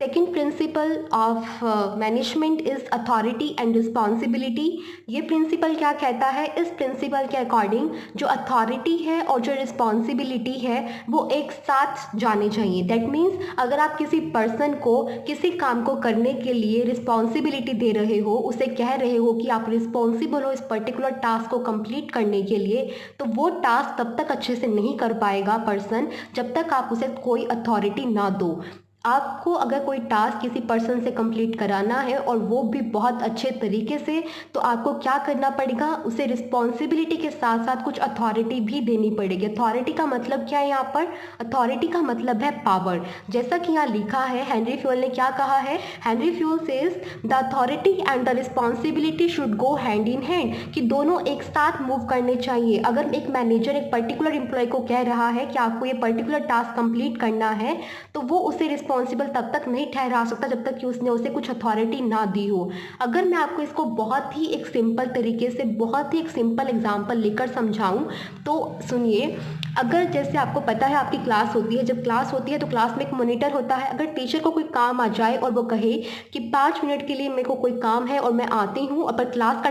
Second principle of management is authority and responsibility. ये principal क्या कहता है? इस प्रिंसिपल के अकॉर्डिंग जो अथॉरिटी है और जो रिस्पॉन्सिबिलिटी है वो एक साथ जाने चाहिए। दैट मीन्स अगर आप किसी पर्सन को किसी काम को करने के लिए रिस्पॉन्सिबिलिटी दे रहे हो, उसे कह रहे हो कि आप रिस्पॉन्सिबल हो इस पर्टिकुलर टास्क को कंप्लीट करने के लिए, तो वो टास्क तब तक अच्छे से नहीं कर पाएगा पर्सन जब तक आप उसे कोई अथॉरिटी ना दो। आपको अगर कोई टास्क किसी पर्सन से कंप्लीट कराना है और वो भी बहुत अच्छे तरीके से, तो आपको क्या करना पड़ेगा? उसे रिस्पॉन्सिबिलिटी के साथ साथ कुछ अथॉरिटी भी देनी पड़ेगी। अथॉरिटी का मतलब क्या है यहाँ पर? अथॉरिटी का मतलब है पावर। जैसा कि यहाँ लिखा है, हेनरी फ्यूल ने क्या कहा है? Henry fuel says the authority and the responsibility should go hand in hand, कि दोनों एक साथ मूव करने चाहिए। अगर एक मैनेजर एक पर्टिकुलर एम्प्लॉय को कह रहा है कि आपको ये पर्टिकुलर टास्क कंप्लीट करना है, तो वो उसे रिस्पॉन्सिबल तब तक नहीं ठहरा सकता जब तक कि उसने उसे कुछ अथॉरिटी ना दी हो। अगर मैं आपको इसको बहुत ही एक सिंपल तरीके से, बहुत ही एक सिंपल एग्जांपल लेकर समझाऊं तो सुनिए। अगर जैसे आपको पता है आपकी क्लास होती है, जब क्लास होती है तो क्लास में एक मॉनिटर होता है। अगर टीचर को कोई काम आ जाए और वो कहे कि 5 मिनट के लिए मेरे को कोई काम है और मैं आती हूँ, और पर क्लास का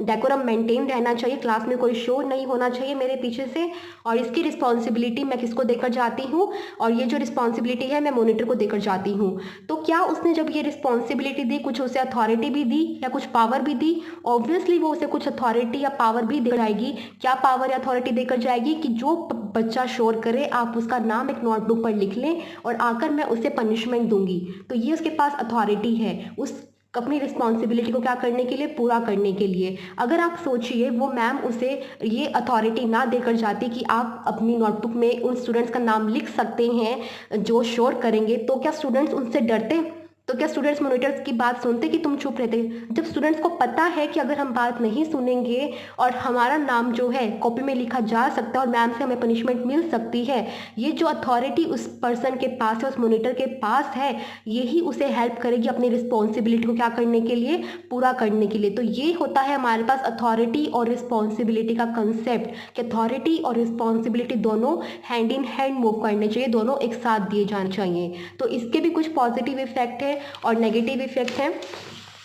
डेकोरम मेंटेन रहना चाहिए, क्लास में कोई शोर नहीं होना चाहिए मेरे पीछे से, और इसकी रिस्पॉन्सिबिलिटी मैं किसको देकर जाती हूँ, और ये जो रिस्पॉन्सिबिलिटी है मैं मॉनिटर को देकर जाती हूँ। तो क्या उसने जब ये रिस्पॉन्सिबिलिटी दी, कुछ उसे अथॉरिटी भी दी या कुछ पावर भी दी? ऑब्वियसली वो उसे कुछ अथॉरिटी या पावर भी दे जाएगी। क्या पावर या अथॉरिटी देकर जाएगी? कि जो बच्चा शोर करे आप उसका नाम एक नोटबुक पर लिख लें और आकर मैं उसे पनिशमेंट दूंगी। तो ये उसके पास अथॉरिटी है उस अपनी रिस्पॉन्सिबिलिटी को क्या करने के लिए? पूरा करने के लिए। अगर आप सोचिए वो मैम उसे ये अथॉरिटी ना देकर जाती कि आप अपनी नोटबुक में उन स्टूडेंट्स का नाम लिख सकते हैं जो शोर करेंगे, तो क्या स्टूडेंट्स उनसे डरते? तो क्या स्टूडेंट्स मॉनिटर्स की बात सुनते कि तुम चुप रहते? जब स्टूडेंट्स को पता है कि अगर हम बात नहीं सुनेंगे और हमारा नाम जो है कॉपी में लिखा जा सकता है और मैम से हमें पनिशमेंट मिल सकती है, ये जो अथॉरिटी उस पर्सन के पास है, उस मॉनिटर के पास है, यही उसे हेल्प करेगी अपनी रिस्पॉन्सिबिलिटी को क्या करने के लिए? पूरा करने के लिए। तो ये होता है हमारे पास अथॉरिटी और रिस्पॉन्सिबिलिटी का कंसेप्ट, कि अथॉरिटी और रिस्पॉन्सिबिलिटी दोनों हैंड इन हैंड मूव करने चाहिए, दोनों एक साथ दिए जाने चाहिए। तो इसके भी कुछ पॉजिटिव इफेक्ट है और नेगेटिव इफेक्ट है।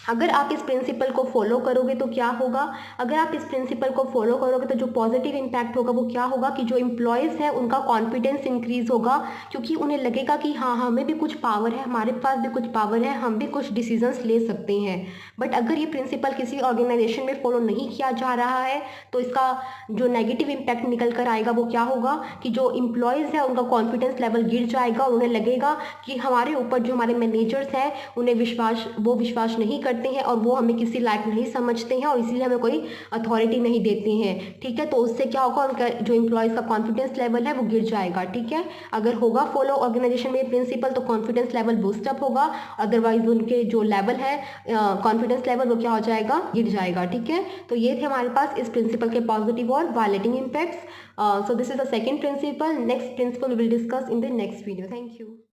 अगर आप इस प्रिंसिपल को फॉलो करोगे तो क्या होगा? अगर आप इस प्रिंसिपल को फॉलो करोगे तो जो पॉजिटिव इम्पैक्ट होगा वो क्या होगा? कि जो एम्प्लॉयज़ हैं उनका कॉन्फिडेंस इंक्रीज होगा, क्योंकि उन्हें लगेगा कि हाँ हमें भी कुछ पावर है, हमारे पास भी कुछ पावर है, हम भी कुछ डिसीजंस ले सकते हैं। बट अगर ये प्रिंसिपल किसी ऑर्गेनाइजेशन में फॉलो नहीं किया जा रहा है तो इसका जो नेगेटिव इम्पैक्ट निकल कर आएगा वो क्या होगा? कि जो एम्प्लॉयज़ हैं उनका कॉन्फिडेंस लेवल गिर जाएगा और उन्हें लगेगा कि हमारे ऊपर जो हमारे मैनेजर्स हैं उन्हें विश्वास नहीं करते हैं और वो हमें किसी लायक नहीं समझते हैं और इसीलिए हमें कोई अथॉरिटी नहीं देते हैं। ठीक है, तो उससे क्या होगा? उनका जो एम्प्लॉयज़ का कॉन्फिडेंस लेवल है वो गिर जाएगा। ठीक है, अगर होगा फॉलो ऑर्गेनाइजेशन में प्रिंसिपल तो कॉन्फिडेंस लेवल बूस्टअप होगा, अदरवाइज उनके जो लेवल है कॉन्फिडेंस लेवल वो क्या हो जाएगा? गिर जाएगा। ठीक है, तो ये थे हमारे पास इस प्रिंसिपल के पॉजिटिव और violating impacts. So this is the second principle. Next principle will discuss in the next video. Thank you.